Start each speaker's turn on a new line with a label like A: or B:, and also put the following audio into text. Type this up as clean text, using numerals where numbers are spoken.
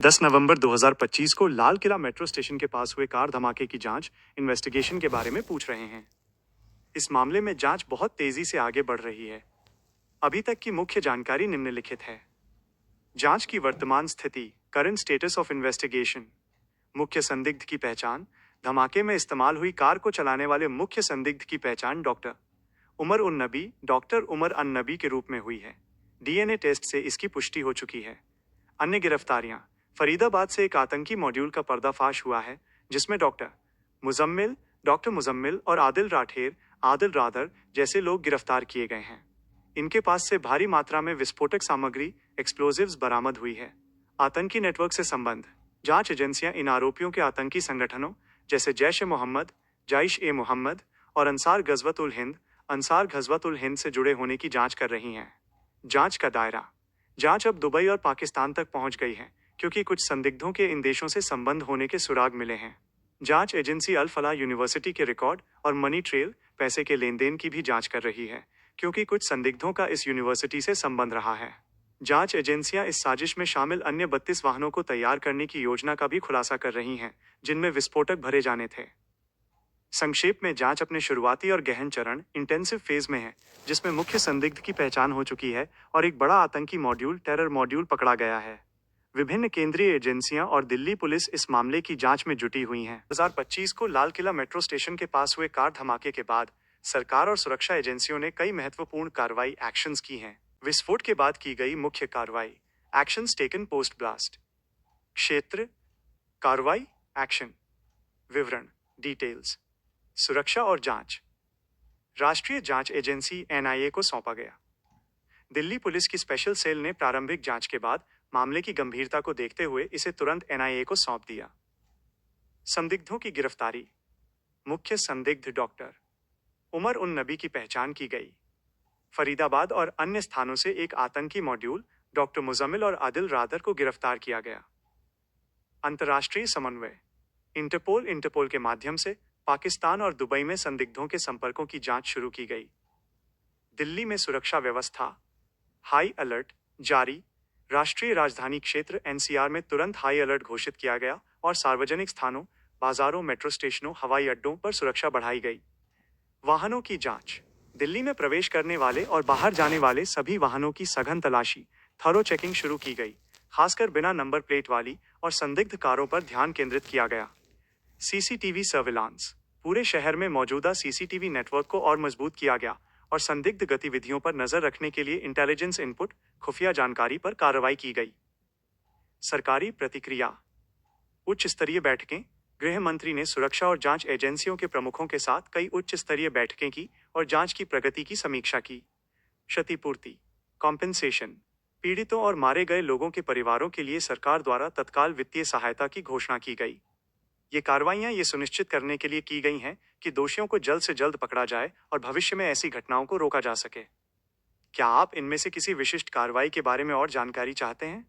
A: 10 नवंबर 2025 को Lal Qila metro station के पास हुए कार धमाके की जांच इन्वेस्टिगेशन के बारे में पूछ रहे हैं। इस मामले में जांच बहुत तेजी से आगे बढ़ रही है। अभी तक की मुख्य जानकारी निम्नलिखित है। जांच की वर्तमान स्थिति, करंट स्टेटस ऑफ इन्वेस्टिगेशन। मुख्य संदिग्ध की पहचान। धमाके में इस्तेमाल हुई कार को चलाने वाले मुख्य संदिग्ध की पहचान डॉक्टर उमर अन नबी के रूप में हुई है। डीएनए टेस्ट से इसकी पुष्टि हो चुकी है। अन्य गिरफ्तारियां। फरीदाबाद से एक आतंकी मॉड्यूल का पर्दाफाश हुआ है, जिसमें डॉक्टर मुजम्मिल और आदिल रादर जैसे लोग गिरफ्तार किए गए हैं। इनके पास से भारी मात्रा में विस्फोटक सामग्री एक्सप्लोजिव्स बरामद हुई है। आतंकी नेटवर्क से संबंध। जांच एजेंसियां इन आरोपियों के आतंकी संगठनों जैसे जैश-ए-मोहम्मद और अंसार गज़वतुल हिंद से जुड़े होने की जांच कर रही हैं। जांच का दायरा। जांच अब दुबई और पाकिस्तान तक पहुंच गई है, क्योंकि कुछ संदिग्धों के इन देशों से संबंध होने के सुराग मिले हैं। जांच एजेंसी अल फलाह यूनिवर्सिटी के रिकॉर्ड और मनी ट्रेल पैसे के लेन देन की भी जांच कर रही है, क्योंकि कुछ संदिग्धों का इस यूनिवर्सिटी से संबंध रहा है। जांच एजेंसियां इस साजिश में शामिल अन्य 32 वाहनों को तैयार करने की योजना का भी खुलासा कर रही हैं, जिनमें विस्फोटक भरे जाने थे। संक्षेप में, जांच अपने शुरुआती और गहन चरण इंटेंसिव फेज में है, जिसमें मुख्य संदिग्ध की पहचान हो चुकी है और एक बड़ा आतंकी टेरर मॉड्यूल पकड़ा गया है। विभिन्न केंद्रीय एजेंसियां और दिल्ली पुलिस इस मामले की जांच में जुटी हुई हैं। 2025 को लाल किला मेट्रो स्टेशन के पास हुए कार धमाके के बाद सरकार और सुरक्षा एजेंसियों ने कई महत्वपूर्ण कार्रवाई एक्शंस की हैं। विस्फोट के बाद की गई मुख्य कार्रवाई। Actions taken post blast. क्षेत्र, कार्रवाई, एक्शन, विवरण, डिटेल्स। सुरक्षा और जांच। राष्ट्रीय जांच एजेंसी एनआईए को सौंपा गया। दिल्ली पुलिस की स्पेशल सेल ने प्रारंभिक जांच के बाद मामले की गंभीरता को देखते हुए इसे तुरंत एनआईए को सौंप दिया। संदिग्धों की गिरफ्तारी। मुख्य संदिग्ध डॉक्टर उमर उन नबी की पहचान की गई। फरीदाबाद और अन्य स्थानों से एक आतंकी मॉड्यूल डॉक्टर मुजम्मिल और आदिल रादर को गिरफ्तार किया गया। अंतर्राष्ट्रीय समन्वय। इंटरपोल के माध्यम से पाकिस्तान और दुबई में संदिग्धों के संपर्कों की जांच शुरू की गई। दिल्ली में सुरक्षा व्यवस्था। हाई अलर्ट जारी। राष्ट्रीय राजधानी क्षेत्र एनसीआर में तुरंत हाई अलर्ट घोषित किया गया और सार्वजनिक स्थानों, बाजारों, मेट्रो स्टेशनों, हवाई अड्डों पर सुरक्षा बढ़ाई गई। वाहनों की जांच। दिल्ली में प्रवेश करने वाले और बाहर जाने वाले सभी वाहनों की सघन तलाशी, थरो चेकिंग शुरू की गई। खासकर बिना नंबर प्लेट वाली और संदिग्ध कारों पर ध्यान केंद्रित किया गया। CCTV surveillance. पूरे शहर में मौजूदा सीसीटीवी नेटवर्क को और मजबूत किया गया और संदिग्ध गतिविधियों पर नजर रखने के लिए इंटेलिजेंस इनपुट, खुफिया जानकारी पर कार्रवाई की गई। सरकारी प्रतिक्रिया। उच्च स्तरीय बैठकें। गृह मंत्री ने सुरक्षा और जांच एजेंसियों के प्रमुखों के साथ कई उच्च स्तरीय बैठकें की और जांच की प्रगति की समीक्षा की। क्षतिपूर्ति, कॉम्पेंसेशन। पीड़ितों और मारे गए लोगों के परिवारों के लिए सरकार द्वारा तत्काल वित्तीय सहायता की घोषणा की गई। ये कार्रवाइयां ये सुनिश्चित करने के लिए की गई हैं कि दोषियों को जल्द से जल्द पकड़ा जाए और भविष्य में ऐसी घटनाओं को रोका जा सके। क्या आप इनमें से किसी विशिष्ट कार्रवाई के बारे में और जानकारी चाहते हैं?